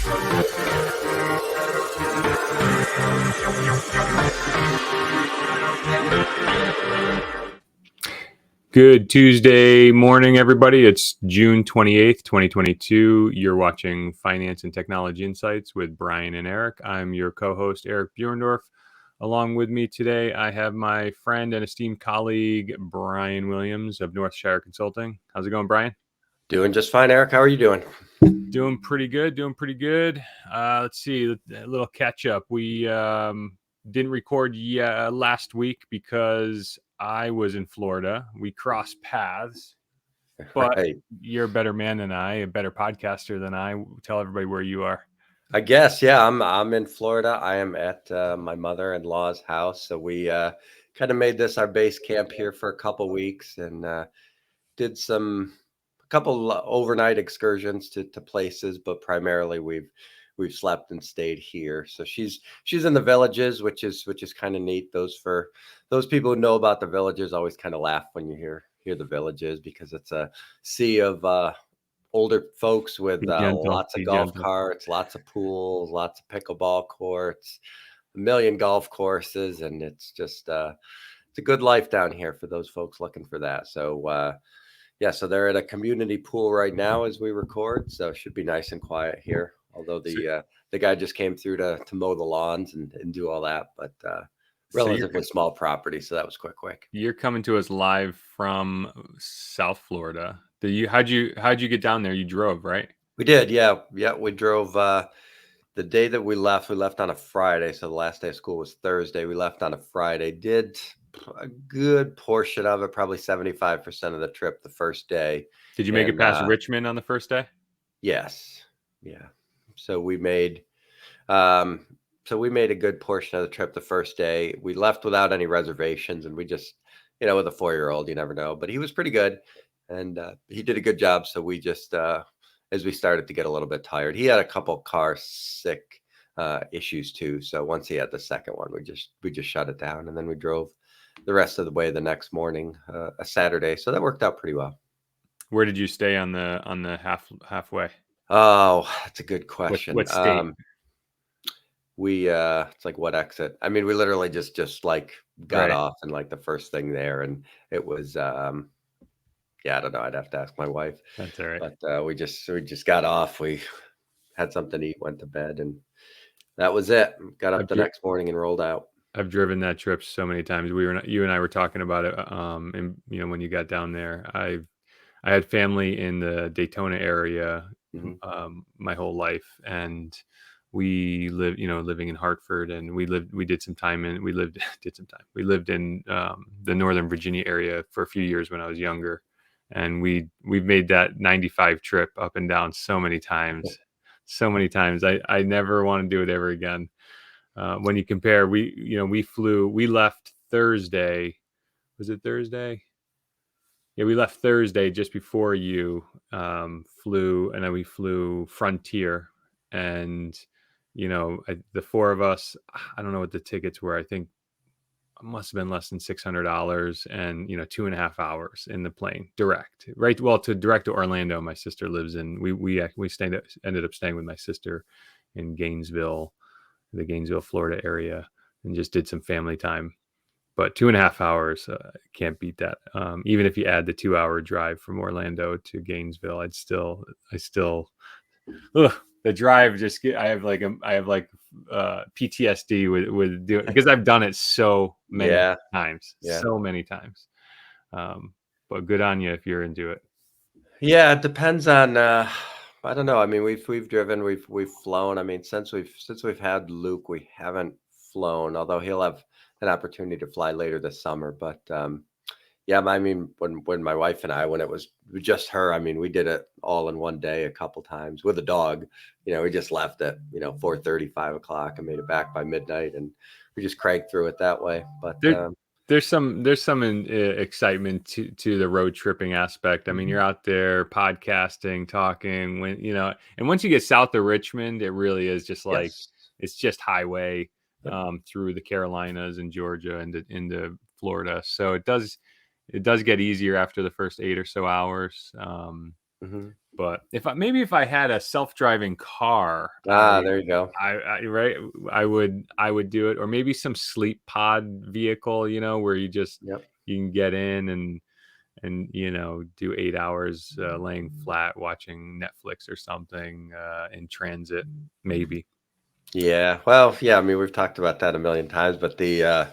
Good Tuesday morning, everybody. It's June 28th, 2022. You're watching Finance and Technology Insights with Brian and Eric. I'm your co-host, Eric Buhrendorf. Along with me today, I have my friend and esteemed colleague, Brian Williams of Northshire Consulting. How's it going, Brian? Doing just fine, Eric. How are you doing? Doing pretty good. Let's see, a little catch up. We didn't record last week because I was in Florida. We crossed paths, but Right. You're a better man than I, a better podcaster than I. Tell everybody where you are. I guess, yeah. I'm in Florida. I am at my mother-in-law's house. So we kind of made this our base camp here for a couple weeks and did a couple overnight excursions to places, but primarily we've slept and stayed here. So she's in the villages, which is kind of neat. Those people who know about the villages always kind of laugh when you hear the villages, because it's a sea of older folks with lots of golf carts, lots of pools, lots of pickleball courts, a million golf courses, and it's just it's a good life down here for those folks looking for that. So so they're at a community pool right now as we record, so it should be nice and quiet here. Although the guy just came through to mow the lawns and do all that, but relatively small property, so that was quick. You're coming to us live from South Florida. How'd you get down there? You drove, right? We did, yeah. We drove. The day that we left on a Friday, so the last day of school was Thursday. We left on a Friday. Did a good portion of it, probably 75% of the trip the first day. Did you make it past Richmond on the first day? Yes. Yeah. So we made a good portion of the trip the first day. We left without any reservations, and we just, with a 4-year-old, you never know. But he was pretty good, and he did a good job. So we just, as we started to get a little bit tired, he had a couple car sick issues too. So once he had the second one, we just shut it down, and then we drove the rest of the way the next morning, a Saturday. So that worked out pretty well. Where did you stay on the halfway? Oh, that's a good question. What state? It's like, what exit? I mean, we literally just like got off and like the first thing there, and it was I don't know. I'd have to ask my wife. That's all right. But we just got off. We had something to eat, went to bed, and that was it. Got up the next morning and rolled out. I've driven that trip so many times. You and I were talking about it. And when you got down there, I had family in the Daytona area my whole life, and we living in Hartford, and we lived in the Northern Virginia area for a few years when I was younger, and we've made that 95 trip up and down so many times. I never want to do it ever again. When you compare, we left Thursday. Was it Thursday? Yeah, we left Thursday just before you flew, and then we flew Frontier, and the four of us, I don't know what the tickets were. I think it must have been less than $600, and 2.5 hours in the plane direct, right? Well, direct to Orlando. My sister lives in. We ended up staying with my sister in Gainesville, the Gainesville, Florida area, and just did some family time. But 2.5 hours, can't beat that. Even if you add the 2-hour drive from Orlando to Gainesville, I still the drive just I have PTSD with doing, because I've done it so many times, but good on you if you're into it. Yeah, it depends on I don't know. I mean, we've driven, we've flown. I mean, since we've had Luke, we haven't flown, although he'll have an opportunity to fly later this summer. But I mean, when my wife and I, when it was just her, I mean, we did it all in one day a couple times with a dog. We just left at 4:30, 5 o'clock, and made it back by midnight, and we just cranked through it that way. But there's some excitement to the road tripping aspect. I mean, you're out there podcasting, talking, and once you get south of Richmond, it really is just like it's just highway through the Carolinas and Georgia and into Florida. So it does get easier after the first 8 or so hours. But if I had a self-driving car, There you go. right, I would do it, or maybe some sleep pod vehicle, where Yep. you can get in and do 8 hours laying flat watching Netflix or something in transit, maybe. Yeah. Well, yeah, I mean, we've talked about that a million times, but the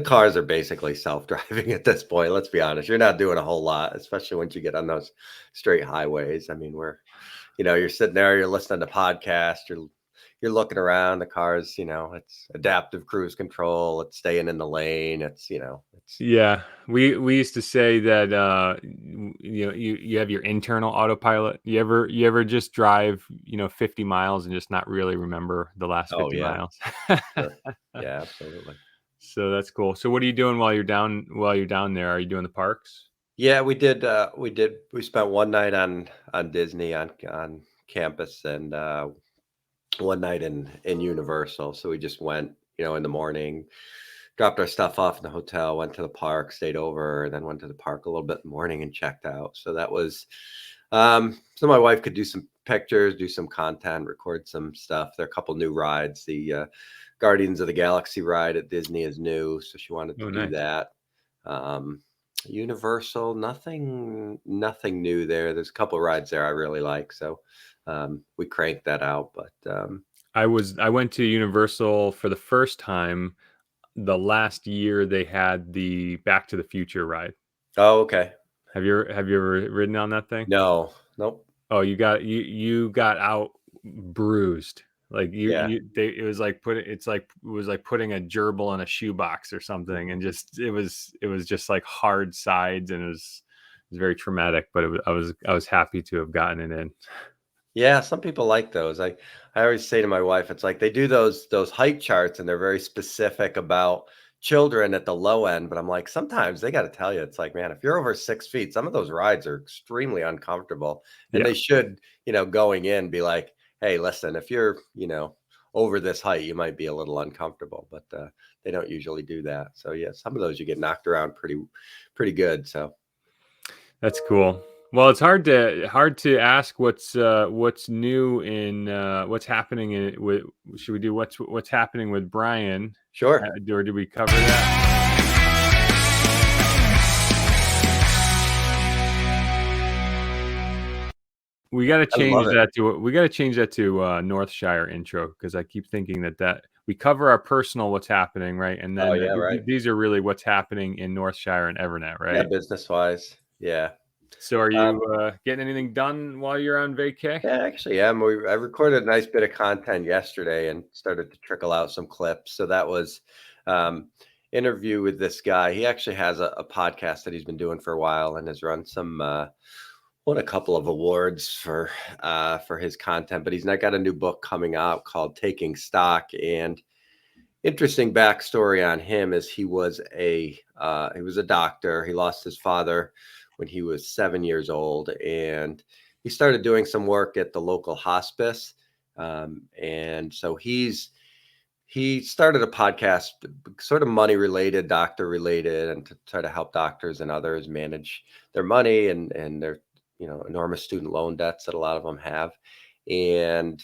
cars are basically self-driving at this point. Let's be honest. You're not doing a whole lot, especially once you get on those straight highways. I mean, you're sitting there, you're listening to podcasts, you're looking around, the cars, it's adaptive cruise control, it's staying in the lane, it's Yeah, we used to say that you have your internal autopilot. You ever just drive 50 miles and just not really remember the last oh 50 yeah, miles? sure. Yeah, absolutely. So that's cool. So what are you doing while you're down there? Are you doing the parks? Yeah, we spent one night on Disney on campus and one night in Universal. So we just went, in the morning, dropped our stuff off in the hotel, went to the park, stayed over, and then went to the park a little bit in the morning and checked out. So that was so my wife could do some pictures, do some content, record some stuff. There are a couple new rides. The Guardians of the Galaxy ride at Disney is new, so she wanted to Oh, do nice. that. Um, Universal, nothing new there. There's a couple rides there I really like, so we cranked that out. But I went to Universal for the first time the last year they had the Back to the Future ride. oh, okay, Have you ever ridden on that thing? no, nope, Oh, you got out bruised. Like yeah. it was like putting a gerbil in a shoebox or something, and just it was just like hard sides, and it was very traumatic. But I was happy to have gotten it in. Yeah, some people like those. I always say to my wife, it's like they do those height charts and they're very specific about children at the low end. But I'm like, sometimes they got to tell you, it's like, man, if you're over 6 feet, some of those rides are extremely uncomfortable. And Yeah, they should, going in, be like, hey, listen, if you're, over this height, you might be a little uncomfortable. But they don't usually do that. So yeah, some of those you get knocked around pretty good. So that's cool. Well, it's hard to ask what's new in what's happening in with. Should we do what's happening with Brian, sure. or did we cover that? I love it. We got to change that to Northshire intro, because I keep thinking that we cover our personal what's happening, right, and Oh then yeah, right. these are really what's happening in Northshire and EVERNET, Yeah, right? business wise. Yeah. So are Um, you getting anything done while you're on vacay? Yeah, actually, yeah. I recorded a nice bit of content yesterday and started to trickle out some clips. So that was um, interview with this guy. He actually has a podcast that he's been doing for a while and has run some won a couple of awards for his content. But he's not got a new book coming out called Taking Stock. And interesting backstory on him is he was a doctor. He lost his father when he was 7 years old, and he started doing some work at the local hospice. And so he started a podcast, sort of money related, doctor related, and to try to help doctors and others manage their money and their enormous student loan debts that a lot of them have. And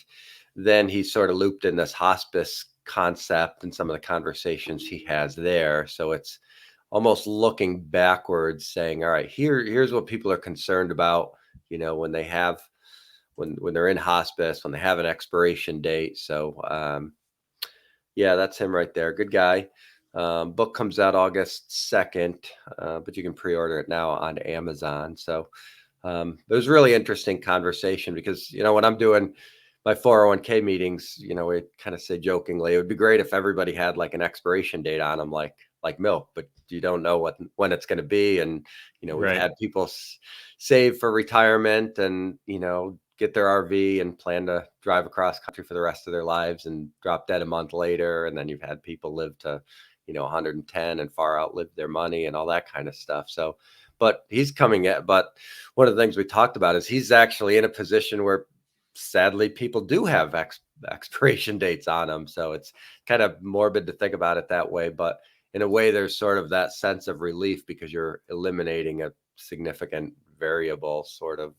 then he sort of looped in this hospice concept and some of the conversations he has there. So it's almost looking backwards, saying, all right, here's what people are concerned about, when they have when they're in hospice, when they have an expiration date. So yeah, that's him right there. Good guy. Book comes out August 2nd, but you can pre-order it now on Amazon. So it was really interesting conversation because, when I'm doing my 401k meetings, we kind of say jokingly, it would be great if everybody had like an expiration date on them, like milk, but you don't know when it's going to be. And, we've Right. had people save for retirement and, get their RV and plan to drive across country for the rest of their lives and drop dead a month later. And then you've had people live to, 110 and far outlive their money and all that kind of stuff. So, but one of the things we talked about is he's actually in a position where sadly people do have expiration dates on them. So it's kind of morbid to think about it that way. But in a way, there's sort of that sense of relief because you're eliminating a significant variable sort of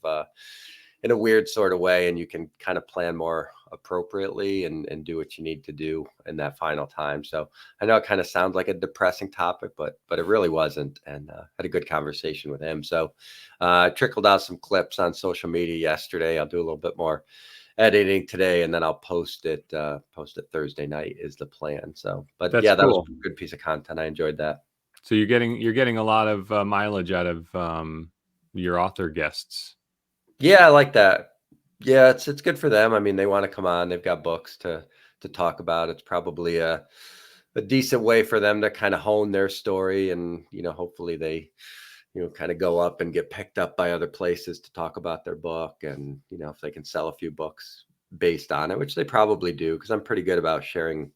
in a weird sort of way, and you can kind of plan more appropriately and do what you need to do in that final time. So I know it kind of sounds like a depressing topic, but it really wasn't. And had a good conversation with him. So trickled out some clips on social media yesterday. I'll do a little bit more editing today, and then I'll post it Thursday night is the plan. So, but That's yeah, that was cool. a good piece of content. I enjoyed that. So you're getting a lot of mileage out of your author guests. Yeah, I like that. Yeah, it's good for them. I mean, they want to come on. They've got books to talk about. It's probably a decent way for them to kind of hone their story, and hopefully they kind of go up and get picked up by other places to talk about their book, and if they can sell a few books based on it, which they probably do, because I'm pretty good about sharing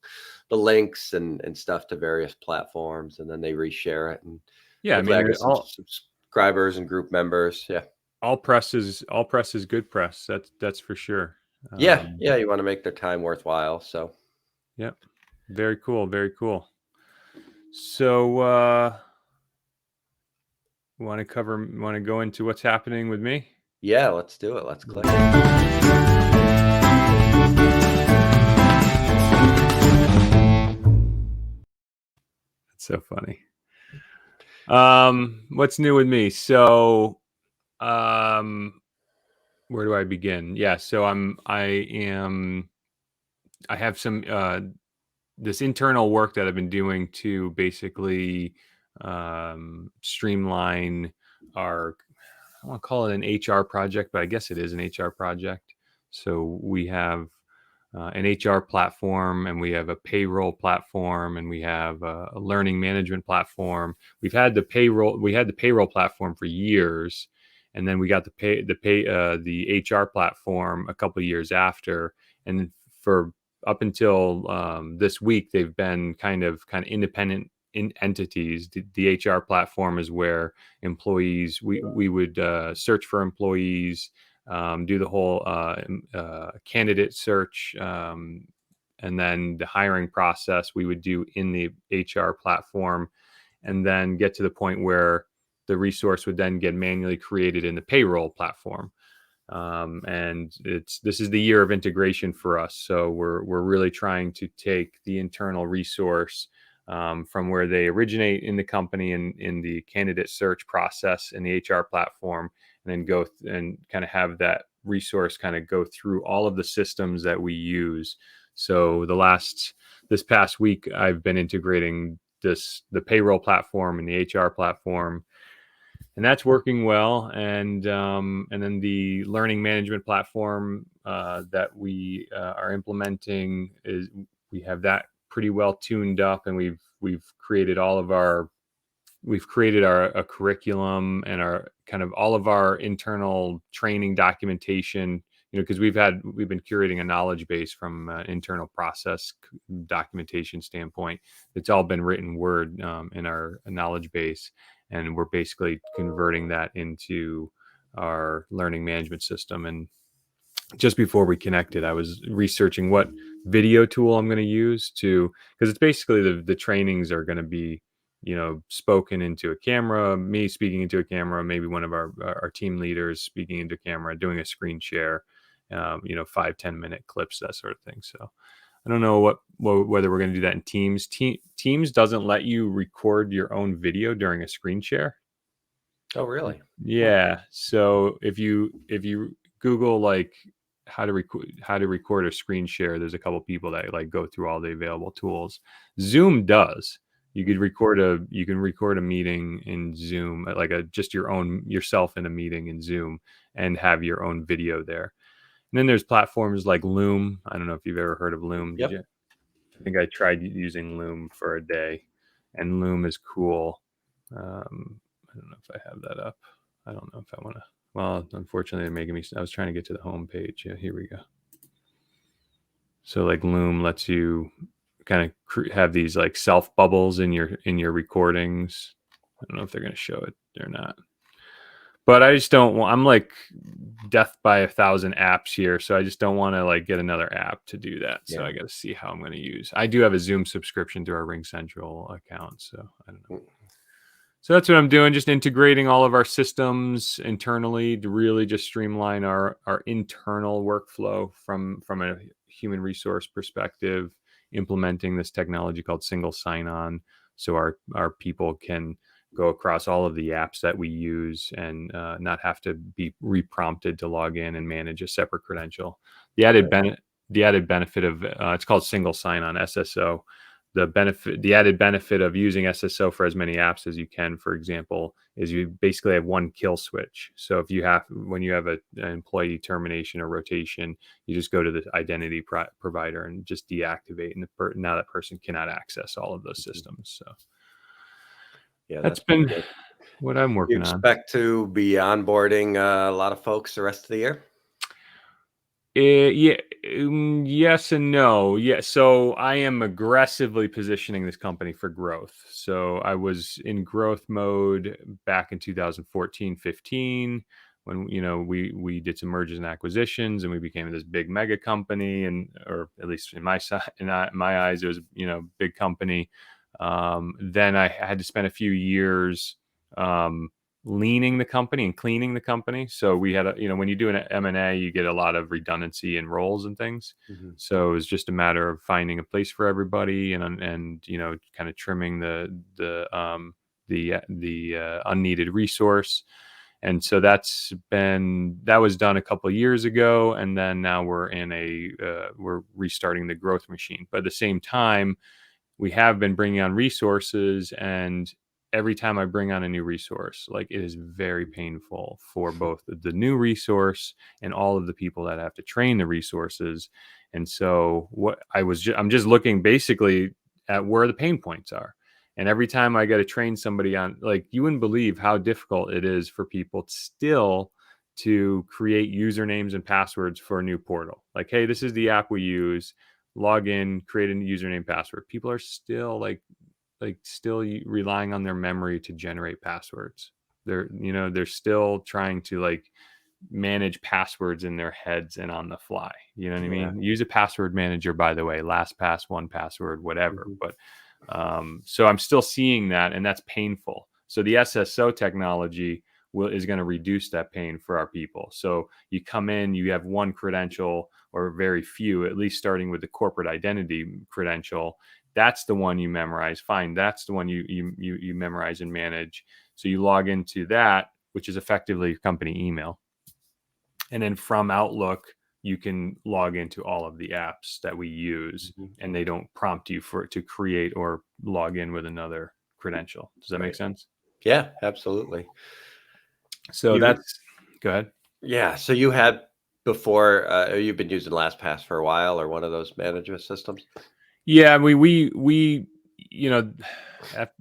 the links and stuff to various platforms, and then they reshare it, and Yeah, I hopefully I mean, get some subscribers and group members. Yeah. all press is good press. That's for sure. Yeah, yeah, you want to make their time worthwhile. So, Yep. Very cool. Very cool. So, want to go into what's happening with me? yeah, let's do it. Let's click. That's so funny. What's new with me? So, where do I begin? Yeah, so I have some this internal work that I've been doing to basically streamline our, I want to call it an HR project, but I guess it is an HR project. So we have an HR platform, and we have a payroll platform, and we have a learning management platform. We had the payroll platform for years, and then we got the HR platform a couple of years after. And for up until this week, they've been kind of independent entities. The HR platform is where employees, we would search for employees, do the whole candidate search, and then the hiring process we would do in the HR platform, and then get to the point where the resource would then get manually created in the payroll platform. And this is the year of integration for us. So we're really trying to take the internal resource from where they originate in the company and in the candidate search process in the HR platform, and then go and kind of have that resource kind of go through all of the systems that we use. So this past week, I've been integrating the payroll platform and the HR platform, and that's working well. And then the learning management platform that we are implementing we have that pretty well tuned up, and we've created a curriculum and our kind of all of our internal training documentation, because we've been curating a knowledge base from an internal process documentation standpoint. It's all been written word in our knowledge base, and we're basically converting that into our learning management system. And just before we connected, I was researching what video tool I'm going to use because it's basically the trainings are going to be, spoken into a camera, me speaking into a camera, maybe one of our team leaders speaking into camera, doing a screen share, 5-10 minute clips, that sort of thing. So I don't know whether we're going to do that in Teams. Teams doesn't let you record your own video during a screen share. Oh, really? Yeah. So if you Google like how to record a screen share, there's a couple people that like go through all the available tools. Zoom does. You can record a meeting in Zoom, like just yourself in a meeting in Zoom, and have your own video there. And then there's platforms like Loom. I don't know if you've ever heard of Loom. Yep. Did you? I think I tried using Loom for a day, and Loom is cool. I don't know if I have that up. I don't know if I want to. Well, unfortunately, they're making me. I was trying to get to the home page. Yeah, here we go. So like Loom lets you kind of have these like self bubbles in your recordings. I don't know if they're going to show it or not, but I just don't want. I'm like death by 1,000 apps here, so I just don't want to like get another app to do that. So I got to see how I'm going to use. I do have a Zoom subscription to our Ring Central account, so I don't know. So that's what I'm doing, just integrating all of our systems internally to really just streamline our internal workflow from a human resource perspective, implementing this technology called single sign-on, so our people can go across all of the apps that we use and not have to be reprompted to log in and manage a separate credential. The added Right. benefit the added benefit of it's called single sign-on, SSO. The added benefit of using SSO for as many apps as you can, for example, is you basically have one kill switch. So if you have when you have an employee termination or rotation, you just go to the identity provider and just deactivate, and now that person cannot access all of those Mhm. systems. So Yeah, that's that's pretty been good. what I'm You working on. expect to be onboarding a lot of folks the rest of the year? Yeah, yes and no. Yeah, so I am aggressively positioning this company for growth. So I was in growth mode back in 2014, 15 when we did some mergers and acquisitions and we became this big mega company, and or at least in my side my eyes it was big company. Then I had to spend a few years um, leaning the company and cleaning the company. So we had when you do an M&A, you get a lot of redundancy in roles and things. Mhm. So it was just a matter of finding a place for everybody and kind of trimming the unneeded resource. And so that was done a couple of years ago, and then now we're restarting the growth machine. But at the same time, we have been bringing on resources, and every time I bring on a new resource, like, it is very painful for both the new resource and all of the people that have to train the resources. And so I'm just looking basically at where the pain points are. And every time I got to train somebody on, like, you wouldn't believe how difficult it is for people still to create usernames and passwords for a new portal. Like, hey, this is the app we use, log in, create a username, password. People are still still relying on their memory to generate passwords. They're still trying to manage passwords in their heads and on the fly. You know what I Yeah. mean? Use a password manager, by the way, LastPass, 1Password, whatever. Mhm. But so I'm still seeing that, and that's painful. So the SSO technology is going to reduce that pain for our people. So you come in, you have one credential or very few, at least starting with the corporate identity credential. That's the one you memorize. Fine, that's the one you memorize and manage. So you log into that, which is effectively your company email, and then from Outlook you can log into all of the apps that we use, Mhm. and they don't prompt you to create or log in with another credential. Does that make Right. sense? Yeah, absolutely. So You that's Go ahead. Yeah, so you had before, you've been using LastPass for a while or one of those management systems? Yeah, we you know,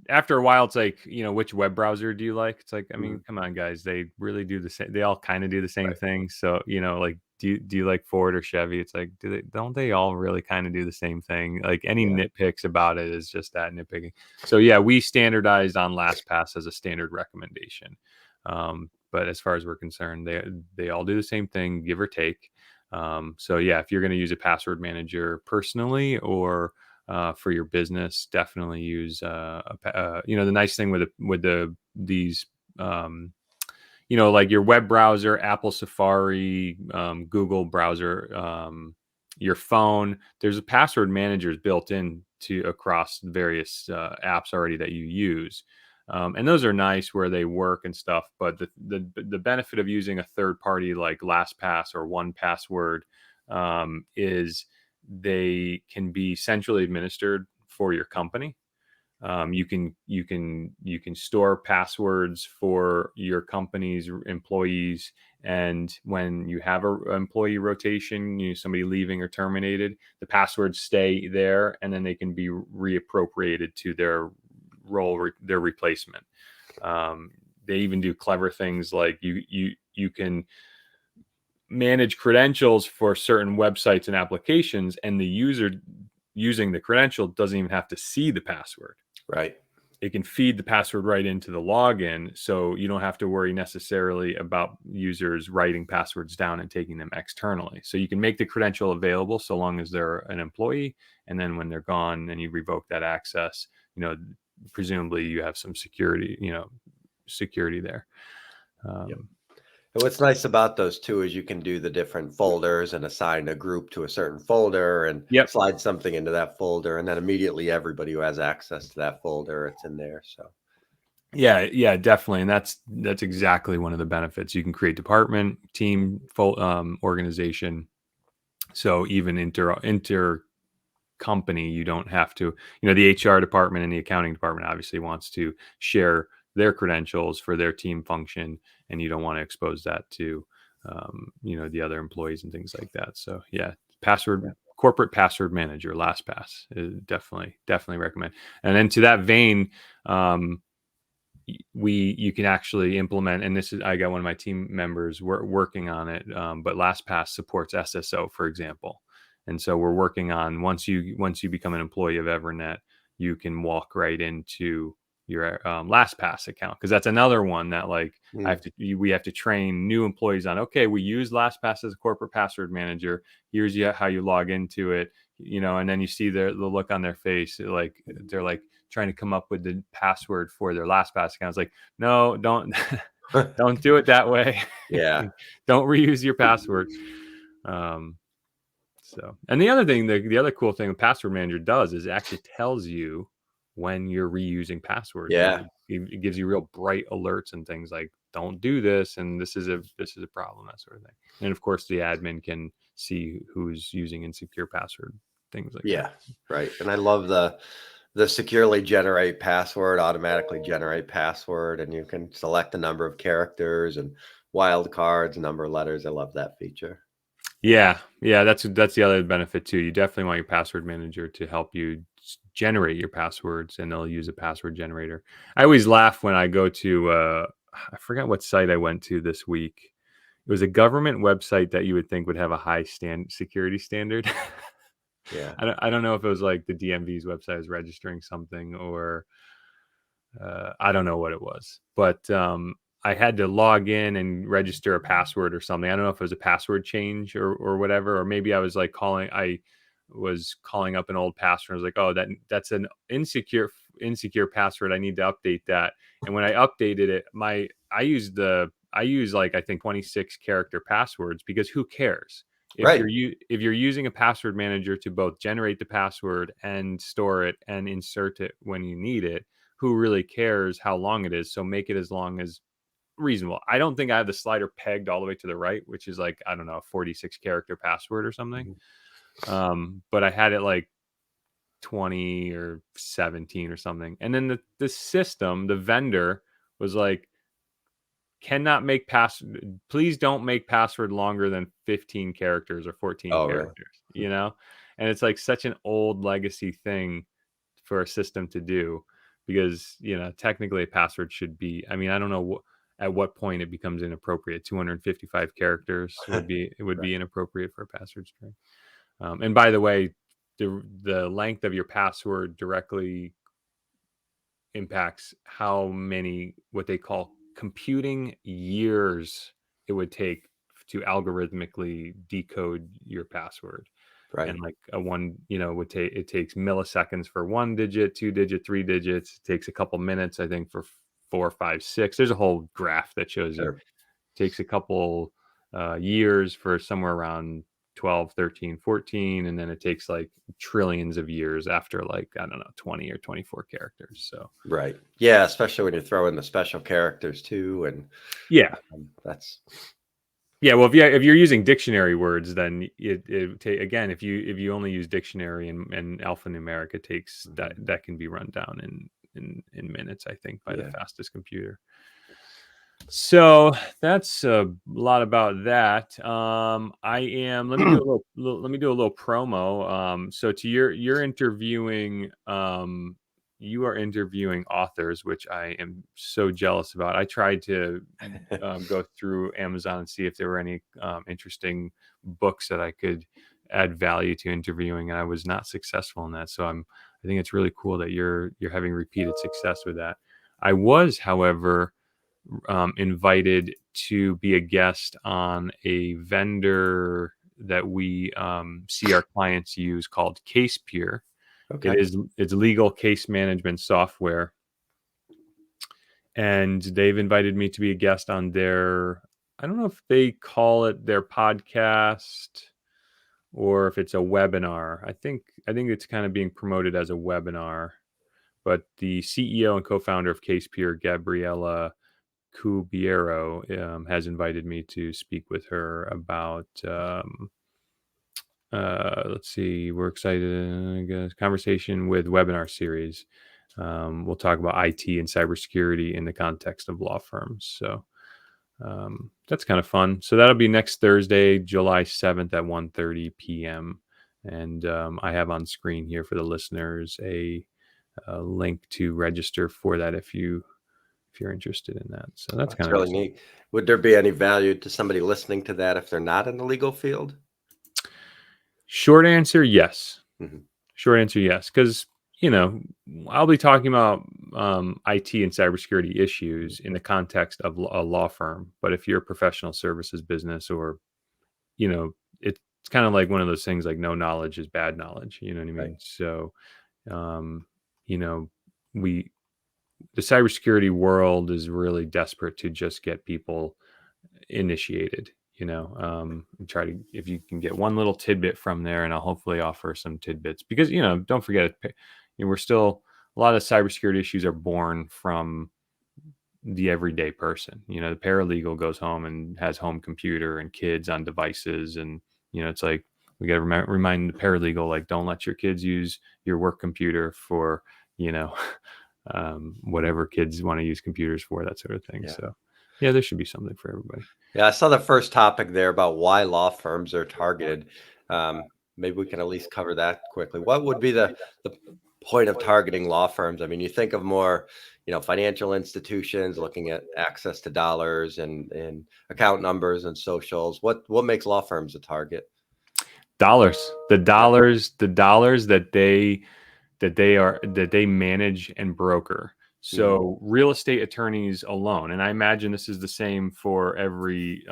after a while, it's like, which web browser do you like? It's like, I mean, Mhm. come on, guys, they really do the same. They all kind of do the same Right. thing. So, like, do you like Ford or Chevy? It's like, don't they all really kind of do the same thing? Like, any Yeah. nitpicks about it is just that nitpicking. So yeah, we standardized on LastPass as a standard recommendation. But as far as we're concerned, they all do the same thing, give or take. So yeah, if you're going to use a password manager personally or for your business, definitely use the nice thing with these like your web browser, Apple Safari, Google browser, your phone. There's a password managers built in to across various apps already that you use. And those are nice where they work and stuff. But the benefit of using a third party like LastPass or 1Password is they can be centrally administered for your company. You can store passwords for your company's employees, and when you have a employee rotation, somebody leaving or terminated, the passwords stay there, and then they can be reappropriated to their their replacement. They even do clever things like you can manage credentials for certain websites and applications, and the user using the credential doesn't even have to see the password. Right. It can feed the password right into the login, so you don't have to worry necessarily about users writing passwords down and taking them externally. So you can make the credential available so long as they're an employee, and then when they're gone and you revoke that access, you know presumably you have some security, security there. Yep. And what's nice about those too is you can do the different folders and assign a group to a certain folder and Yep. slide something into that folder, and then immediately everybody who has access to that folder, it's in there. So Yeah, definitely, and that's exactly one of the benefits. You can create department, team, organization. So even inter company, you don't have to. The HR department and the accounting department obviously wants to share their credentials for their team function, and you don't want to expose that to the other employees and things like that. So yeah, corporate password manager, LastPass, definitely recommend. And then to that vein, you can actually implement, and I got one of my team members working on it, but LastPass supports SSO, for example. And so we're working on, once you become an employee of EVERNET, you can walk right into your LastPass account, because that's another one that we have to train new employees on. Okay, we use LastPass as a corporate password manager. Here's how you log into it, and then you see the look on their face, like they're like trying to come up with the password for their LastPass account. It's like, no, don't don't do it that way. yeah, Don't reuse your password. And the other thing, the other cool thing the password manager does is it actually tells you when you're reusing passwords. yeah, It gives you real bright alerts and things like, don't do this, and this is a problem, that sort of thing. And of course, the admin can see who's using insecure password, things like yeah, that. right. And I love the securely generate password, automatically generate password, and you can select the number of characters and wildcards, number of letters. I love that feature. Yeah, that's the other benefit too. You definitely want your password manager to help you generate your passwords, and they'll use a password generator. I always laugh when I go to I forgot what site I went to this week. It was a government website that you would think would have a high security standard. Yeah, I don't know if it was like the DMV's website was registering something, or I don't know what it was, but I had to log in and register a password or something. I don't know if it was a password change or whatever, or maybe I was like I was calling up an old password. I was like, oh, that's an insecure password. I need to update that. And when I updated it, I use like, I think 26 character passwords, because who cares? right. If you're using a password manager to both generate the password and store it and insert it when you need it, who really cares how long it is? So make it as long as reasonable. I don't think I have the slider pegged all the way to the right, which is like, I don't know, a 46 character password or something. But I had it like 20 or 17 or something. And then the system, the vendor was like, please don't make password longer than 15 characters or 14 Oh, really? characters, And it's like such an old legacy thing for a system to do, because technically a password should be, I mean, I don't know at what point it becomes inappropriate. 255 characters would be Right. inappropriate for a password string. And by the way, the length of your password directly impacts how many, what they call, computing years it would take to algorithmically decode your password. And Right. like a one, it takes milliseconds for 1 digit, 2 digit, 3 digits. It takes a couple minutes, I think, for 4, 5, 6. There's a whole graph that shows you. It Sure. takes a couple years for somewhere around 12, 13, 14. And then it takes like trillions of years after, like, I don't know, 20 or 24 characters. So Right. Yeah, especially when you throw in the special characters too, and yeah. that's Yeah, well, if you're using dictionary words, then again, if you only use dictionary and alphanumeric, it takes that can be run down in minutes, I think, by the yeah. fastest computer. So that's a lot about that. I am. Let me do a little promo. So to you're interviewing. You are interviewing authors, which I am so jealous about. I tried to go through Amazon and see if there were any interesting books that I could add value to interviewing, and I was not successful in that. So I think it's really cool that you're having repeated success with that. I was, however, invited to be a guest on a vendor that we see our clients use called CasePure. Okay. It's legal case management software, and they've invited me to be a guest on their, I don't know if they call it their podcast or if it's a webinar. I think it's kind of being promoted as a webinar. But the CEO and co-founder of CasePeer, Gabriella Cubiero, has invited me to speak with her about. Let's see, we're excited. I guess, conversation with webinar series. We'll talk about IT and cybersecurity in the context of law firms. So that's kind of fun. So that'll be next Thursday, July 7th at 1:30 p.m. And I have on screen here for the listeners a link to register for that if you're interested in that. So that's kind That's of really exciting. neat. Would there be any value to somebody listening to that if they're not in the legal field? Short answer, yes. Mhm. Short answer, yes. Because, I'll be talking about IT and cybersecurity issues in the context of a law firm. But if you're a professional services business or, it's kind of like one of those things like no knowledge is bad knowledge. You know what I Right. mean? So, um, you know, we, the cybersecurity world is really desperate to just get people initiated, and try to, if you can get one little tidbit from there, and I'll hopefully offer some tidbits because, don't forget, we're still, a lot of cybersecurity issues are born from the everyday person. The paralegal goes home and has home computer and kids on devices. And, it's like, we got to remind the paralegal, like, don't let your kids use your work computer for, you know, whatever kids want to use computers for, that sort of thing. Yeah. So yeah, there should be something for everybody. Yeah, I saw the first topic there about why law firms are targeted. Maybe we can at least cover that quickly. What would be the point of targeting law firms? I mean, you think of more, financial institutions looking at access to dollars and account numbers and socials. What makes law firms a target? Dollars, the Yeah. dollars, the dollars that they manage and broker. Mhm. So real estate attorneys alone, and I imagine this is the same for every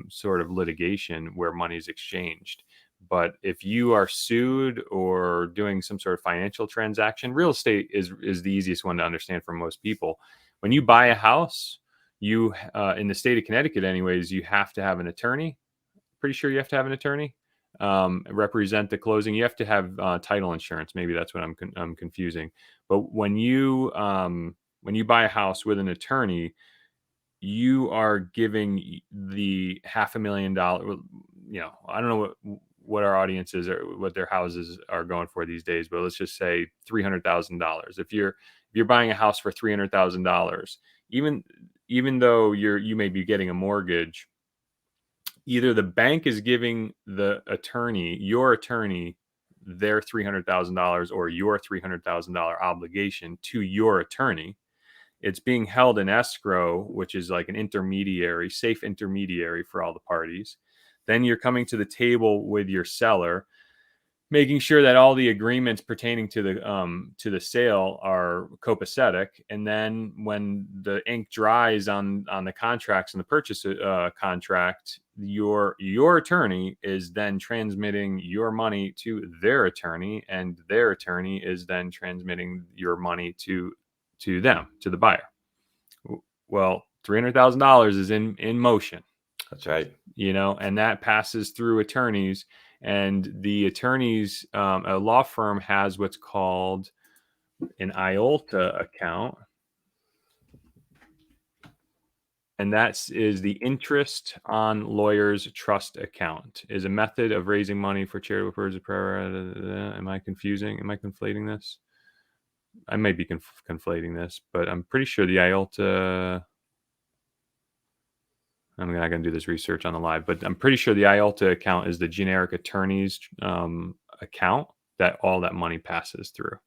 sort of litigation where money is exchanged. But if you are sued or doing some sort of financial transaction, real estate is the easiest one to understand for most people. When you buy a house, you in the state of Connecticut, anyways, you have to have an attorney. Pretty sure you have to have an attorney represent the closing. You have to have title insurance. Maybe that's what I'm confusing. But when you buy a house with an attorney, you are giving the $500,000. I don't know what our audience is or what their houses are going for these days, but let's just say $300,000. If you're buying a house for $300,000, even though you may be getting a mortgage, either the bank is giving your attorney, their $300,000 or your $300,000 obligation to your attorney. It's being held in escrow, which is like an intermediary, safe intermediary for all the parties. Then you're coming to the table with your seller, making sure that all the agreements pertaining to the sale are copacetic, and then when the ink dries on the contracts and the purchase contract, your attorney is then transmitting your money to their attorney, and their attorney is then transmitting your money to them, to the buyer. Well, $300,000 is in motion, That's right. and that passes through attorneys, and the attorneys, a law firm has what's called an IOTA account, and that is the interest on lawyers trust account, is a method of raising money for charitable purposes. Am I conflating this? I might be conflating this, but I'm pretty sure the IOTA, I'm not going to do this research on the live, but I'm pretty sure the IOTA account is the generic attorney's account that all that money passes through.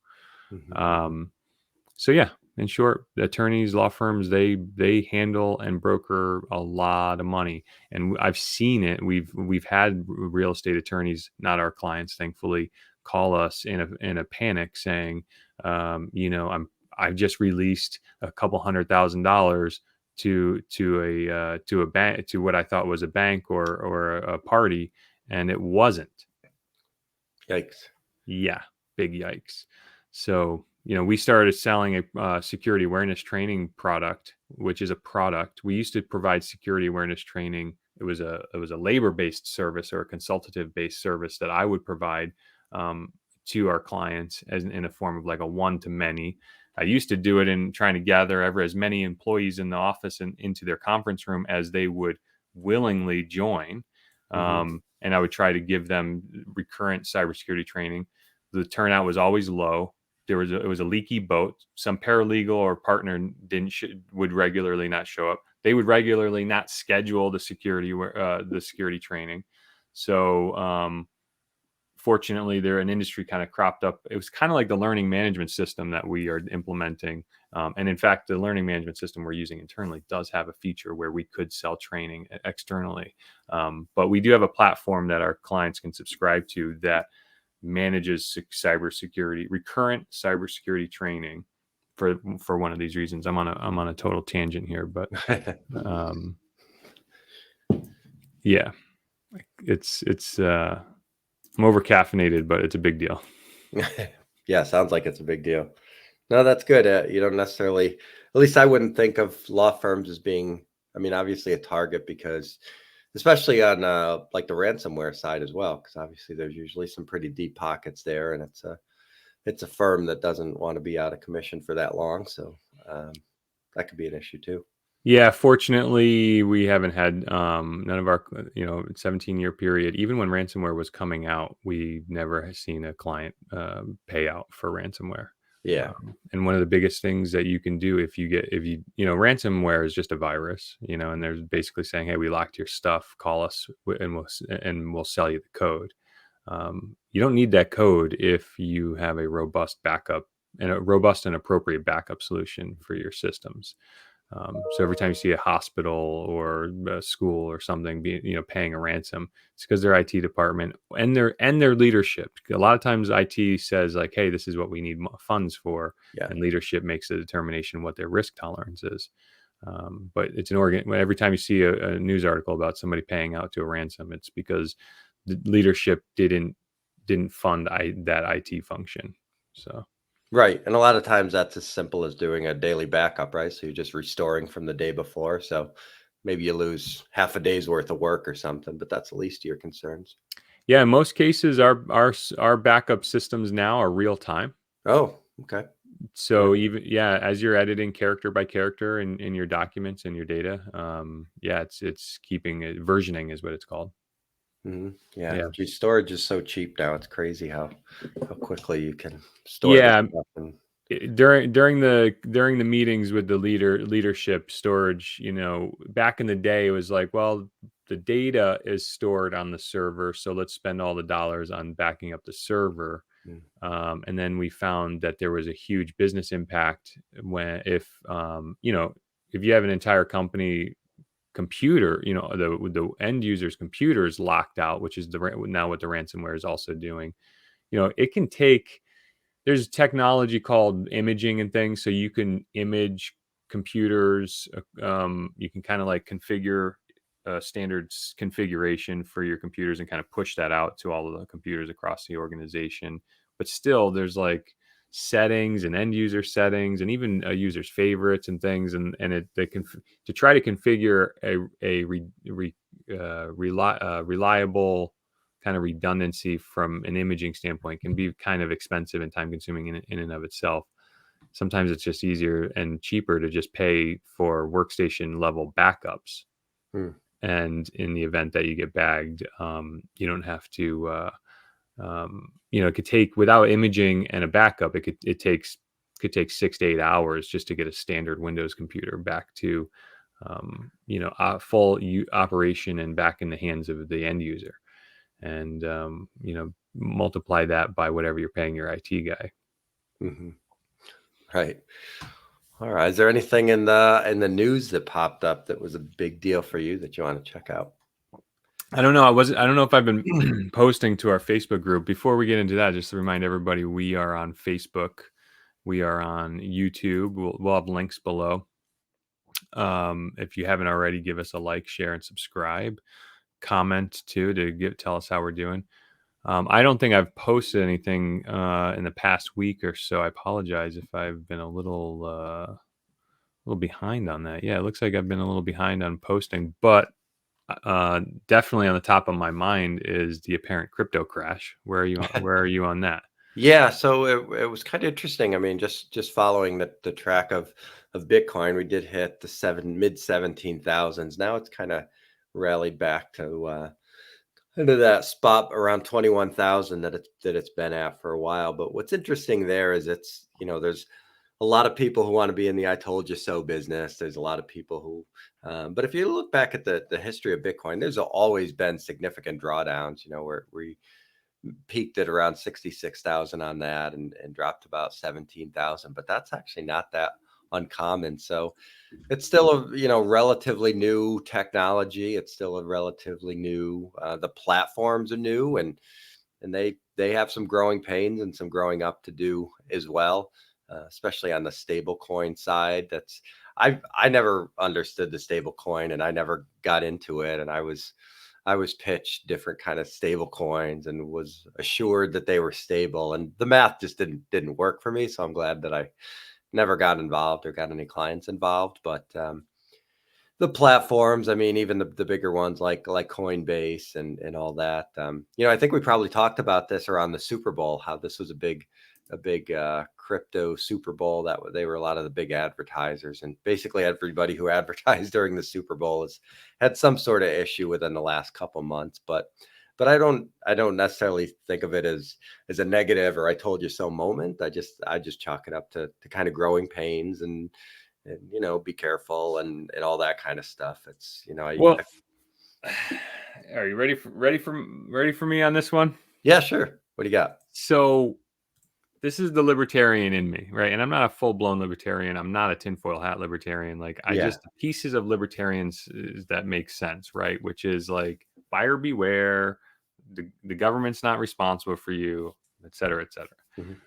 Mhm. So yeah, in short, the attorneys, law firms, they handle and broker a lot of money, and I've seen it. We've had real estate attorneys, not our clients, thankfully, call us in a panic saying, I've just released a couple $100,000 to a bank, to what I thought was a bank or a party, and it wasn't. Yikes. Yeah. big yikes. So, we started selling a security awareness training product, which is a product. We used to provide security awareness training. It was a labor-based service or a consultative-based service that I would provide to our clients as in a form of like a one-to-many. I used to do it in trying to gather as many employees in the office and into their conference room as they would willingly join. Mm-hmm. And I would try to give them recurrent cybersecurity training. The turnout was always low. It was a leaky boat. Some paralegal or partner would regularly not show up. They would regularly not schedule the security training. So fortunately, an industry kind of cropped up. It was kind of like the learning management system that we are implementing. And in fact, the learning management system we're using internally does have a feature where we could sell training externally. But we do have a platform that our clients can subscribe to that manages recurrent cybersecurity training for one of these reasons. I'm on a total tangent here, but yeah, it's I'm over caffeinated, but it's a big deal. Yeah, sounds like it's a big deal. No, that's good. You don't necessarily, at least I wouldn't think of law firms as being, I mean, obviously a target, because especially on like the ransomware side as well, because obviously there's usually some pretty deep pockets there, and it's a firm that doesn't want to be out of commission for that long. So that could be an issue too. Yeah, fortunately, we haven't had none of our 17-year period. Even when ransomware was coming out, we never seen a client pay out for ransomware. Yeah. And one of the biggest things that you can do if you ransomware is just a virus, and they're basically saying, hey, we locked your stuff, call us and we'll sell you the code. You don't need that code if you have a robust backup and a robust and appropriate backup solution for your systems. So every time you see a hospital or a school or something paying a ransom, it's because their IT department and their leadership. A lot of times IT says like, hey, this is what we need funds for. Yeah. And leadership makes a determination what their risk tolerance is. But it's every time you see a news article about somebody paying out to a ransom, it's because the leadership didn't fund that IT function. So. Right. And a lot of times that's as simple as doing a daily backup, right? So you're just restoring from the day before. So maybe you lose half a day's worth of work or something, but that's the least of your concerns. Yeah, in most cases, our backup systems now are real time. Oh, okay. So as you're editing character by character in your documents and your data, it's keeping it, versioning is what it's called. Mm-hmm. Yeah. Geez, storage is so cheap now. It's crazy how quickly you can store this stuff. And during the meetings with the leadership storage, back in the day, it was like, well, the data is stored on the server, so let's spend all the dollars on backing up the server. And then we found that there was a huge business impact if you have an entire company computer, the end user's computer is locked out, which is now what the ransomware is also doing. It can take. There's technology called imaging and things, so you can image computers. You can kind of like configure standard configuration for your computers and kind of push that out to all of the computers across the organization. But still, there's like settings and end user settings and even a user's favorites and things, and to try to configure a reliable kind of redundancy from an imaging standpoint can be kind of expensive and time consuming in and of itself. Sometimes it's just easier and cheaper to just pay for workstation level backups. And in the event that you get bagged, you don't have to, it could take, without imaging and a backup, it could take 6 to 8 hours just to get a standard Windows computer back to, full operation and back in the hands of the end user. And multiply that by whatever you're paying your IT guy. Mm-hmm. Right. All right. Is there anything in the news that popped up that was a big deal for you that you want to check out? I don't know. I don't know if I've been posting to our Facebook group. Before we get into that, just to remind everybody, we are on Facebook. We are on YouTube. We'll have links below. If you haven't already, give us a like, share, and subscribe. Comment too to tell us how we're doing. I don't think I've posted anything in the past week or so. I apologize if I've been a little behind on that. Yeah, it looks like I've been a little behind on posting, but definitely on the top of my mind is the apparent crypto crash. Where are you on that? Yeah, so it was kind of interesting. I mean, just following the track of Bitcoin, we did hit the mid 17,000s. Now it's kind of rallied back to into that spot around 21,000 that it's been at for a while. But what's interesting there is it's, there's a lot of people who want to be in the "I told you so" business. There's a lot of people who, but if you look back at the history of Bitcoin, there's always been significant drawdowns. Where we peaked at around 66,000 on that and dropped about 17,000, but that's actually not that uncommon. So it's still a, relatively new technology. It's still a relatively new, the platforms are new, and they have some growing pains and some growing up to do as well, especially on the stable coin side. I never understood the stable coin, and I never got into it. And I was pitched different kind of stable coins and was assured that they were stable, and the math just didn't work for me. So I'm glad that I never got involved or got any clients involved. But the platforms, I mean, even the bigger ones like Coinbase and all that. I think we probably talked about this around the Super Bowl, how this was a big crypto Super Bowl. They were a lot of the big advertisers, and basically everybody who advertised during the Super Bowl has had some sort of issue within the last couple months. But I don't necessarily think of it as a negative or "I told you so" moment. I just chalk it up to kind of growing pains and be careful and all that kind of stuff. It's Well, are you ready for me on this one? yeah, sure. What do you got? So this is the libertarian in me, right? And I'm not a full blown libertarian. I'm not a tinfoil hat libertarian. Like I Yeah. just pieces of libertarians that make sense, right? Which is like buyer beware. The government's not responsible for you, et cetera, et cetera. Mhm.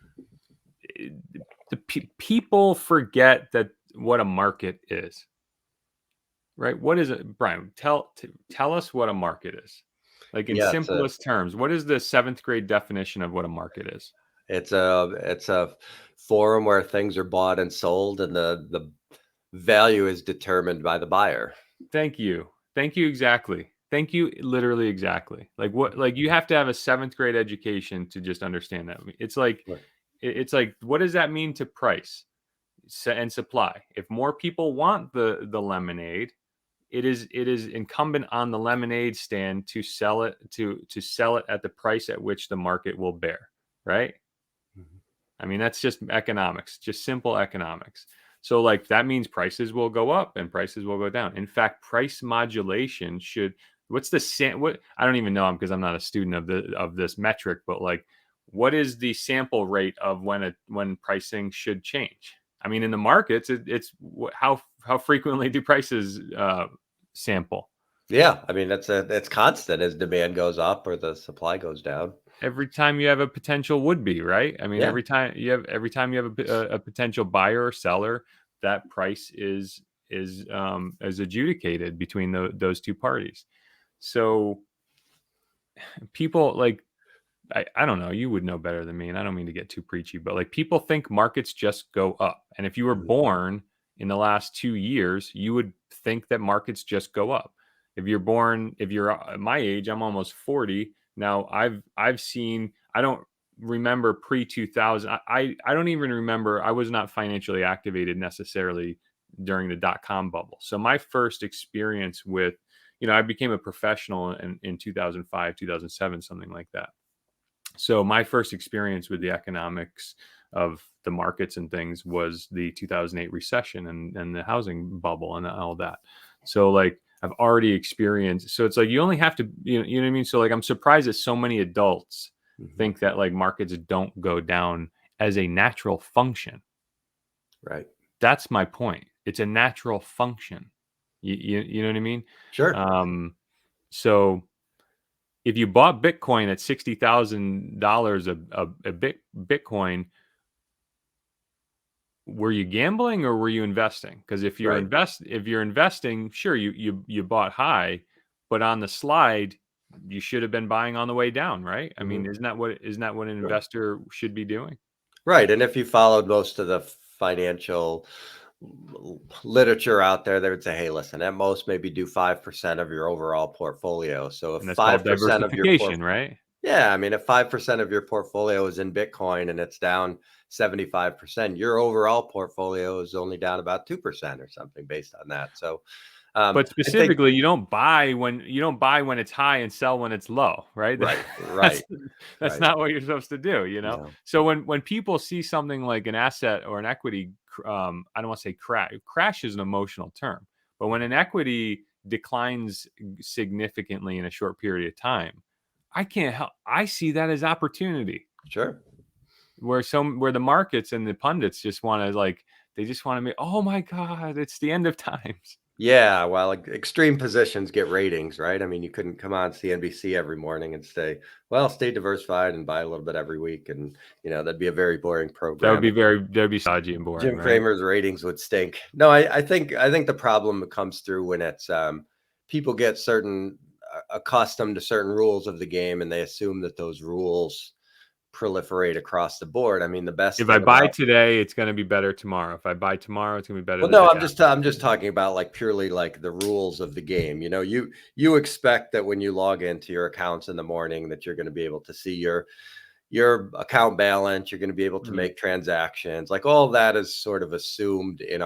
People forget that what a market is, right? What is it, Brian? Tell us what a market is. Like in Yeah, it's a simplest terms, what is the seventh grade definition of what a market is? it's a forum where things are bought and sold, and the value is determined by the buyer. Thank you. Thank you exactly. Thank you literally exactly. Like what like you have to have a 7th grade education to just understand that. It's like Right. it's like what does that mean to price and supply? If more people want the lemonade, it is incumbent on the lemonade stand to sell it to sell it at the price at which the market will bear, right? Mhm. I mean, that's just economics, just simple economics. So, like, that means prices will go up and prices will go down. In fact, price modulation should. What's what? I don't even know because I'm not a student of this metric, but like, what is the sample rate of when pricing should change? I mean, in the markets, how frequently do prices sample? Yeah, I mean it's constant as demand goes up or the supply goes down. Every time you have a potential would be right. I mean, Yeah. every time you have a potential buyer or seller, that price is adjudicated between those two parties. So people like I don't know, you would know better than me, and I don't mean to get too preachy, but like people think markets just go up. And if you were Mhm. born in the last 2 years, you would think that markets just go up. If you're my age, I'm almost 40. Now I've seen, I don't remember pre 2000. I don't even remember, I was not financially activated necessarily during the dot-com bubble. So my first experience with, I became a professional in 2005, 2007, something like that. So my first experience with the economics of the markets and things was the 2008 recession and the housing bubble and all that. So like I've already experienced. So it's like you only have to, you know what I mean? So like I'm surprised that so many adults Mhm. think that like markets don't go down as a natural function. Right. That's my point. It's a natural function. You know what I mean? Sure. Um, so if you bought Bitcoin at $60,000 a Bitcoin, were you gambling or were you investing? Because Right. if you're investing, sure you bought high, but on the slide, you should have been buying on the way down, right? I mean, Mhm. isn't that what an Right. investor should be doing? Right, and if you followed most of the financial literature out there, they would say, "Hey, listen, at most, maybe do 5% of your overall portfolio." So if And that's called 5% of your diversification, right? yeah, I mean, if 5% of your portfolio is in Bitcoin and it's down 75%, your overall portfolio is only down about 2% or something based on that. So, But I think specifically, you don't buy when it's high and sell when it's low, right? right, That's right, that's right. not what you're supposed to do, you know? No, So when people see something like an asset or an equity, I don't want to say crash. Crash is an emotional term, but when an equity declines significantly in a short period of time, I can't help. I see that as opportunity, sure. where the markets and the pundits just want to like they just want to make. Oh my God, it's the end of times. Yeah, well, extreme positions get ratings, right? I mean, you couldn't come on CNBC every morning and say, "Well, stay diversified and buy a little bit every week," and that'd be a very boring program. That would be stodgy and boring, Jim right? Cramer's ratings would stink. No, I think the problem comes through when it's people get certain accustomed to certain rules of the game, and they assume that those rules proliferate across the board. I mean, the best If I thing buy about today, it's gonna be better tomorrow. If I buy tomorrow, it's gonna be better well, the no, day I'm after. just talking about like purely like the rules of the game. You expect that when you log into your accounts in the morning that you're going to be able to see your account balance, you're going to be able to Mhm. make transactions. Like all that is sort of assumed in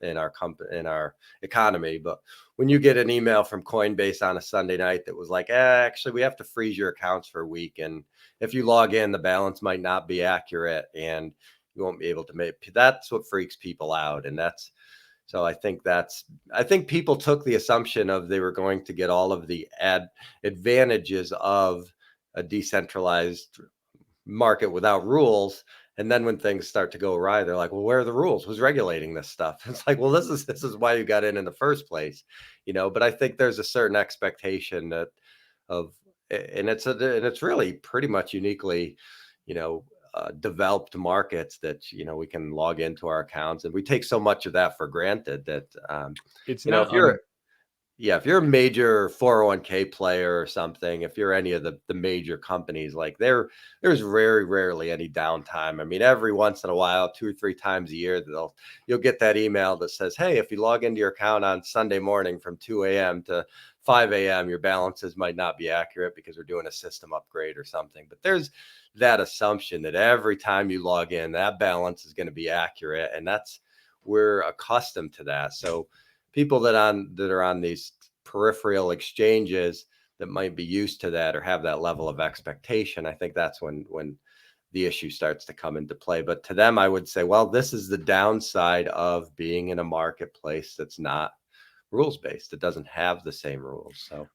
in our economy. But when you get an email from Coinbase on a Sunday night that was like, actually, we have to freeze your accounts for a week, and if you log in, the balance might not be accurate, and you won't be able to make. That's what freaks people out, and that's so I think people took the assumption of they were going to get all of the advantages of a decentralized market without rules. And then when things start to go awry, they're like, well, where are the rules? Who's regulating this stuff? It's like, well, this is why you got in the first place, But I think there's a certain expectation that of, and it's really pretty much uniquely, you know, developed markets that we can log into our accounts, and we take so much of that for granted that It's if not you're yeah, if you're a major 401k player or something, if you're any of the major companies, like there's very rarely any downtime. I mean, every once in a while, 2 or 3 times a year, you'll get that email that says, "Hey, if you log into your account on Sunday morning from 2 a.m. to 5 a.m., your balances might not be accurate because we're doing a system upgrade or something." But there's that assumption that every time you log in, that balance is going to be accurate, and we're accustomed to that. So people that are on these peripheral exchanges that might be used to that or have that level of expectation, I think that's when the issue starts to come into play. But to them, I would say, well, this is the downside of being in a marketplace that's not rules based. It doesn't have the same rules. So,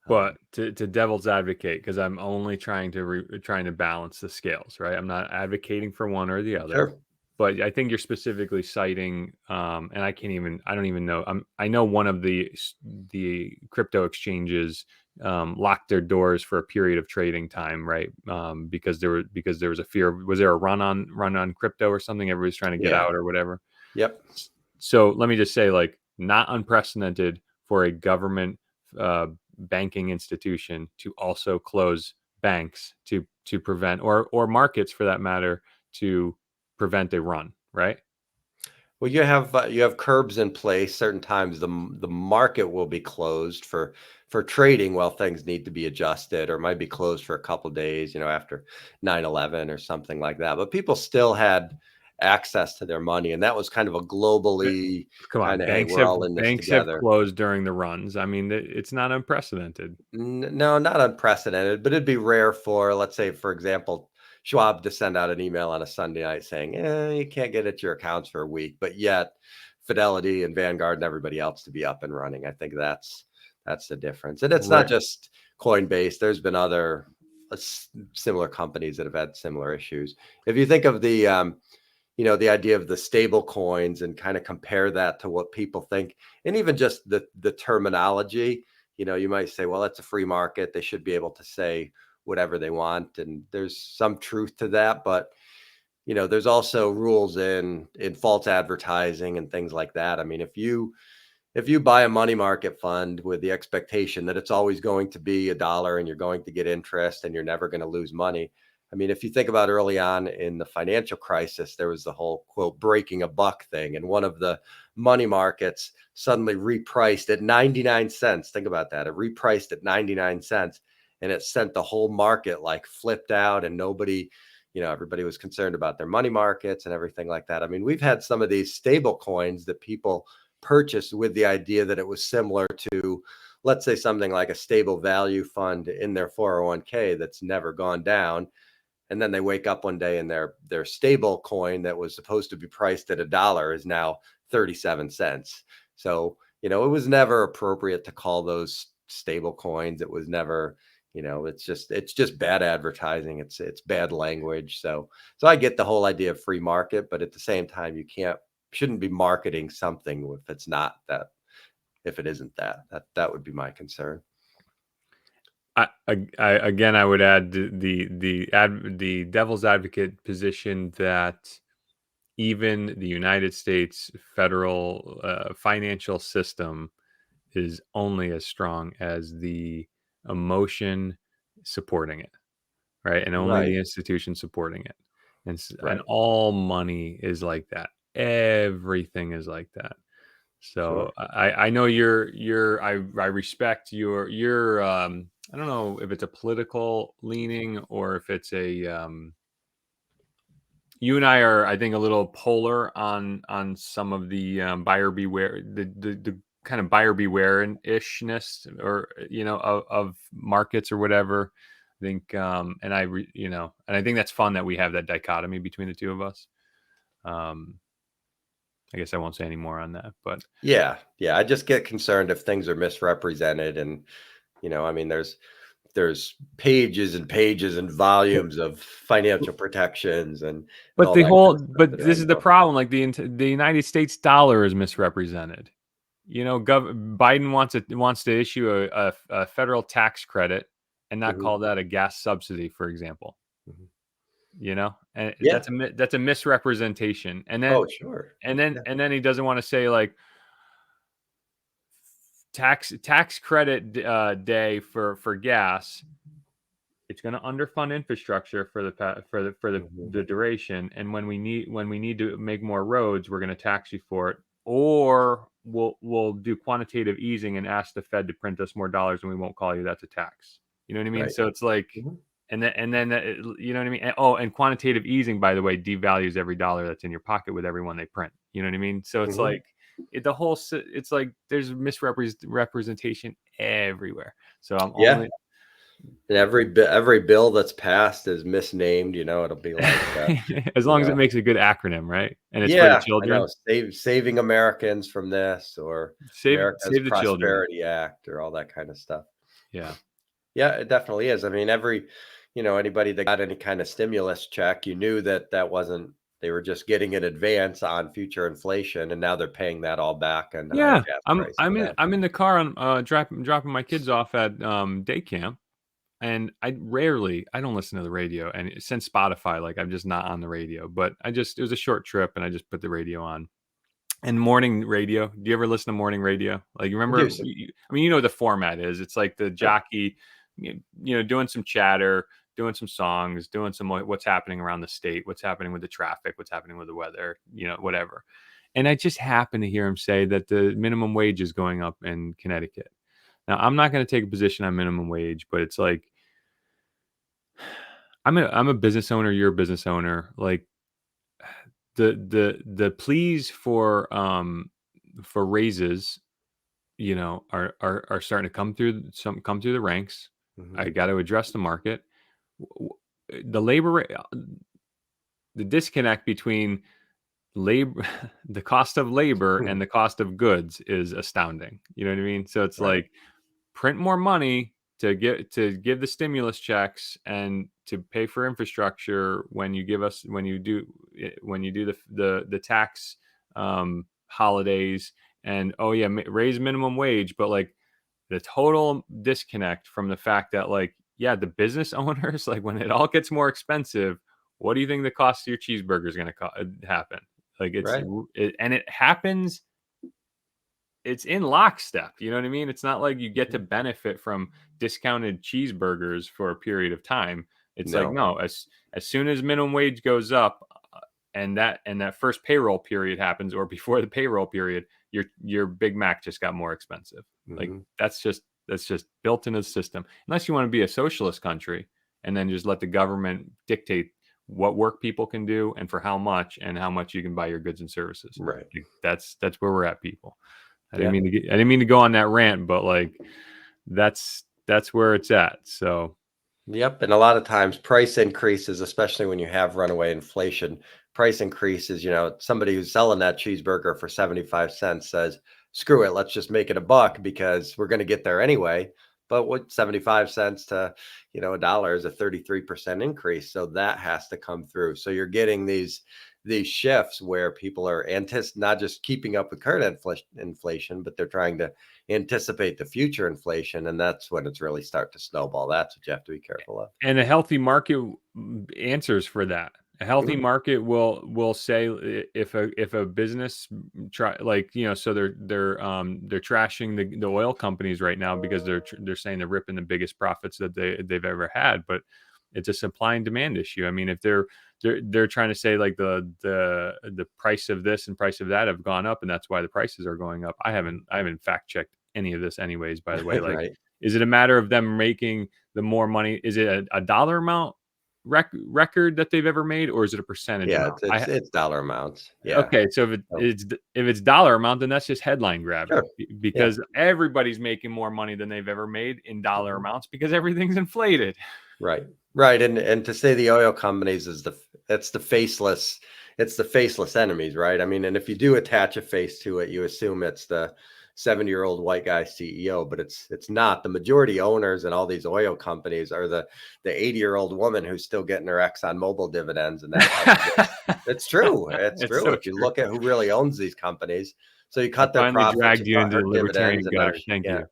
but to devil's advocate, because I'm only trying to balance the scales, right? I'm not advocating for one or the other, sure, but I think you're specifically citing, and I don't even know. I know one of the crypto exchanges locked their doors for a period of trading time, right? Because there was a fear. Was there a run on crypto or something? Everybody's trying to get yeah, out or whatever. yep. So let me just say, like, not unprecedented for a government banking institution to also close banks to prevent, or markets for that matter, to prevent a run, right? Well, you have curbs in place. Certain times the market will be closed for trading while things need to be adjusted, or might be closed for a couple days, after 9/11 or something like that. But people still had access to their money, and that was kind of a Uh, globally Come on, kind of, hey, we're all in this banks have together. closed during the runs. I mean, it's not unprecedented. No, not unprecedented, but it'd be rare for, let's say, for example, Schwab to send out an email on a Sunday night saying, you can't get at your accounts for a week, but yet Fidelity and Vanguard and everybody else to be up and running. I think that's the difference. And it's not Right. just Coinbase. There's been other similar companies that have had similar issues. If you think of the idea of the stable coins and kind of compare that to what people think, and even just the terminology, you might say, well, that's a free market, they should be able to say whatever they want, and there's some truth to that. But there's also rules in false advertising and things like that. I mean, if you if you buy a money market fund with the expectation that it's always going to be $1 and you're going to get interest and you're never going to lose money. I mean, if you think about early on in the financial crisis, there was the whole quote breaking a buck thing. And one of the money markets suddenly repriced at 99 cents. Think about that. It repriced at 99 cents and it sent the whole market like flipped out, and nobody, everybody was concerned about their money markets and everything like that. I mean, we've had some of these stable coins that people purchased with the idea that it was similar to, let's say, something like a stable value fund in their 401k that's never gone down. And then they wake up one day and their stable coin that was supposed to be priced at $1 is now 37 cents. So, it was never appropriate to call those stable coins. It was never, it's just bad advertising. It's bad language. So I get the whole idea of free market, but at the same time, shouldn't be marketing something if it's not that, if it isn't that would be my concern. I again, I would add the devil's advocate position that even the United States federal financial system is only as strong as the emotion supporting it, right? And only Right. the institution supporting it. And Right. all money is like that. Everything is like that. So Sure. I know I respect your I don't know if it's a political leaning or if it's a you and I are, I think, a little polar on some of the buyer beware, the kind of buyer beware ishness, or of markets or whatever. I think and and I think that's fun that we have that dichotomy between the two of us. um I guess I won't say any more on that, but Yeah. Yeah. I just get concerned if things are misrepresented. And, I mean, there's pages and pages and volumes of financial protections and But all that kind of stuff but that are this in is the books. problem. Like the United States dollar is misrepresented. Biden wants to issue a federal tax credit and not Mhm, call that a gas subsidy, for example. mhm. And Yeah. that's a misrepresentation. Oh, sure. Yeah. And then he doesn't want to say like tax credit day for gas. It's going to underfund infrastructure for Mhm. the duration, and when we need to make more roads, we're going to tax you for it, or we'll do quantitative easing and ask the Fed to print us more dollars, and we won't call you that's a tax. You know what I mean? Right. So it's like, Mhm, and then you know what I mean? And quantitative easing, by the way, devalues every dollar that's in your pocket with every one they print. You know what I mean? So it's mhm. like it's like there's misrepresentation everywhere. So I'm Yeah. only And every bill that's passed is misnamed. It'll be like, as you long as it know, makes a good acronym, right? And it's for the yeah, I know, children. saving Americans from this, or America's Save the children. Prosperity Act, or all that kind of stuff. Yeah. Yeah, it definitely is. I mean, anybody that got any kind of stimulus check, you knew that wasn't, they were just getting an advance on future inflation, and now they're paying that all back and higher Yeah. gas prices. Yeah. I'm in the car on dropping my kids off at day camp, and I don't listen to the radio, and since Spotify, like I'm just not on the radio, but it was a short trip and I just put the radio on. And morning radio. Do you ever listen to morning radio? Like, you I do remember? some. I mean, you know what the format is. It's like the Sure. jockey, doing some chatter, doing some songs, doing some what's happening around the state, what's happening with the traffic, what's happening with the weather, whatever. And I just happened to hear him say that the minimum wage is going up in Connecticut. Now, I'm not going to take a position on minimum wage, but it's like I'm a business owner. You're a business owner. Like, the pleas for raises, are starting to come through the ranks. I Mhm. got to address the market. The the disconnect between labor the cost of labor Hmm. and the cost of goods is astounding. You know what I mean? So it's Right. like, print more money to give the stimulus checks and to pay for infrastructure when when you do the tax holidays, and oh yeah, raise minimum wage, but like the total disconnect from the fact that, like, yeah, the business owners, like, when it all gets more expensive, what do you think the cost of your cheeseburger is going to happen? Like, Right. and it happens it's in lockstep. You know what I mean? It's not like you get to benefit from discounted cheeseburgers for a period of time. It's like, No. no, as soon as minimum wage goes up, and that first payroll period happens, or before the payroll period, your Big Mac just got more expensive. Like that's just built into the system. Unless you want to be a socialist country and then just let the government dictate what work people can do and for how much you can buy your goods and services. Right. Like, that's where we're at, people. I Yeah. didn't mean to go on that rant, but like that's where it's at. So Yep. And a lot of times price increases, especially when you have runaway inflation, price increases, somebody who's selling that cheeseburger for 75 cents says, screw it, let's just make it a buck because we're going to get there anyway. But what 75 cents to, a dollar is a 33% increase. So that has to come through. So you're getting these shifts where people are not just keeping up with current inflation, but they're trying to anticipate the future inflation, and that's when it's really start to snowball. That's what you have to be careful of. And a healthy market answers for that. A healthy Mhm. market will say if a business try, like, so they're trashing the oil companies right now because they're saying they're ripping the biggest profits that they've ever had, but it's a supply and demand issue. I mean, if they're trying to say like the price of this and price of that have gone up and that's why the prices are going up. I haven't fact checked any of this anyways, by the way. Like, Right. is it a matter of them making the more money? Is it a dollar amount record that they've ever made, or is it a percentage Yeah, amount? it's dollar amounts. Yeah. Okay, so So, if it's dollar amount, then that's just headline sure. grabbing Yeah. because everybody's making more money than they've ever made in dollar Mhm. amounts because everything's inflated. Right. Right. And to say the oil companies is it's the faceless enemies, right? I mean, and if you do attach a face to it, you assume it's the 70-year-old white guy CEO, but it's not. The majority owners in all these oil companies are the 80-year-old woman who's still getting her Exxon Mobil dividends. And that's how they get. It's true. It's It's true. so If you true. look at who really owns these companies. So you I cut their finally profits, you dragged you cut into her the dividends, libertarian and now gutter. she Thank can't you.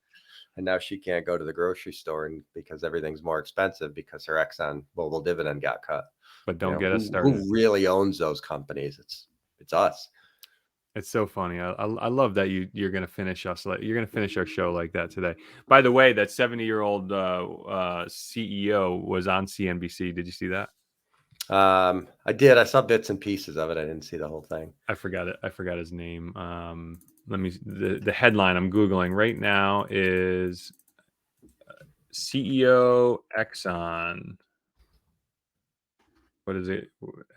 and now she can't go to the grocery store because everything's more expensive because her Exxon Mobil dividend got cut. But don't get us started. Who really owns those companies? It's us. It's so funny. I love that you're gonna finish us like you're gonna finish our show like that today. By the way, that 70-year-old CEO was on CNBC. Did you see that? I did. I saw bits and pieces of it. I didn't see the whole thing. I forgot it. I forgot his name. Let me. The headline I'm googling right now is CEO Exxon. What is it?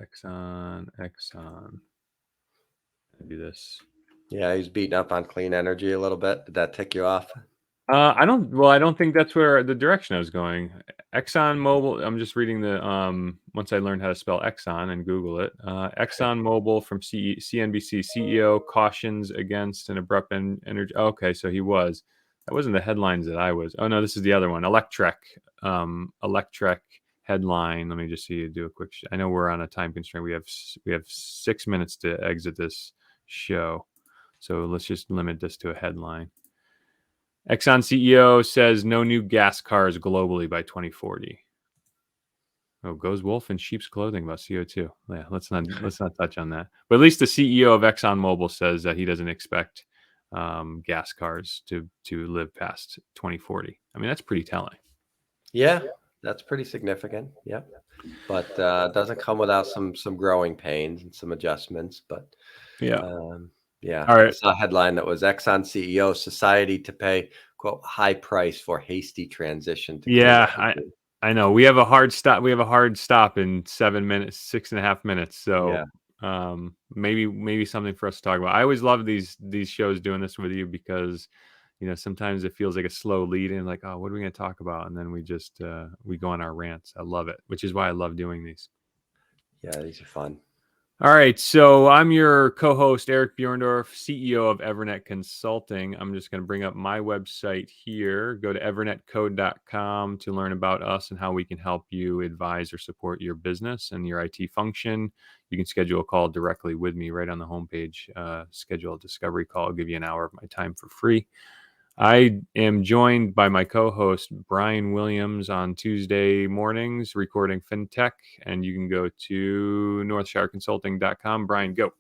Exxon. I do this. Yeah, he's beating up on clean energy a little bit. Did that tick you off? I don't. Well, I don't think that's where the direction I was going. Exxon Mobil. I'm just reading the. Once I learned how to spell Exxon and Google it. Exxon Mobil from CNBC CEO cautions against an abrupt energy. Okay, so he was. That wasn't the headlines that I was. Oh no, this is the other one. Electrek. Electrek headline. Let me just see. Do a quick. I know we're on a time constraint. We have 6 minutes to exit this show, so let's just limit this to a headline. Exxon CEO says no new gas cars globally by 2040. Oh, goes wolf in sheep's clothing about CO2. Yeah, let's not touch on that. But at least the CEO of ExxonMobil says that he doesn't expect gas cars to live past 2040. I mean, that's pretty telling. Yeah, that's pretty significant. Yeah, but it doesn't come without some growing pains and some adjustments. But Yeah. yeah, All I right. saw a headline that was Exxon CEO society to pay quote high price for hasty transition to clean Yeah, energy. I know. We have a hard stop. We have a hard stop in 7 minutes, 6.5 minutes. Yeah, So maybe something for us to talk about. I always love these shows doing this with you because sometimes it feels like a slow lead in, like, oh, what are we going to talk about? And then we just we go on our rants. I love it, which is why I love doing these. yeah, these are fun. All right, so I'm your co-host, Eric Buhrendorf, CEO of EVERNET Consulting. I'm just going to bring up my website here. Go to evernetcode.com to learn about us and how we can help you advise or support your business and your IT function. You can schedule a call directly with me right on the homepage. Schedule a discovery call. I'll give you an hour of my time for free. I am joined by my co-host, Brian Williams, on Tuesday mornings, recording FinTech, and you can go to northshireconsulting.com. Brian, go.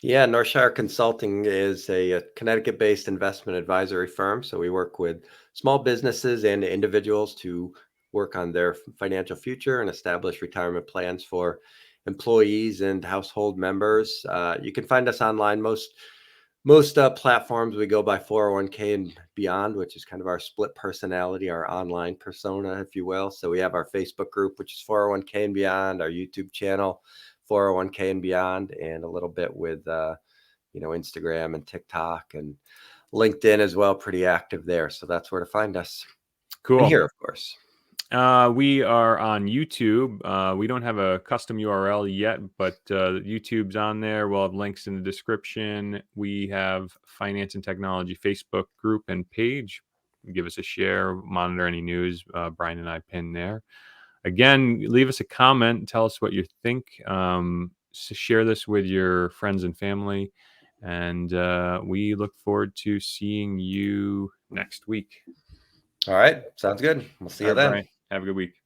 Yeah, Northshire Consulting is a Connecticut-based investment advisory firm. So we work with small businesses and individuals to work on their financial future and establish retirement plans for employees and household members. You can find us online. Most platforms we go by 401k and beyond, which is kind of our split personality, our online persona, if you will. So we have our Facebook group, which is 401k and beyond, our YouTube channel, 401k and beyond, and a little bit with Instagram and TikTok and LinkedIn as well. Pretty active there. So that's where to find us. And Cool. here, of course. We are on YouTube. We don't have a custom URL yet, but YouTube's on there. We'll have links in the description. We have Finance and Technology Facebook group and page. Give us a share, monitor any news. Brian and I pin there. Again, leave us a comment. Tell us what you think. Share this with your friends and family. And we look forward to seeing you next week. All right. Sounds good. We'll see All you right, then. Brian. Have a good week.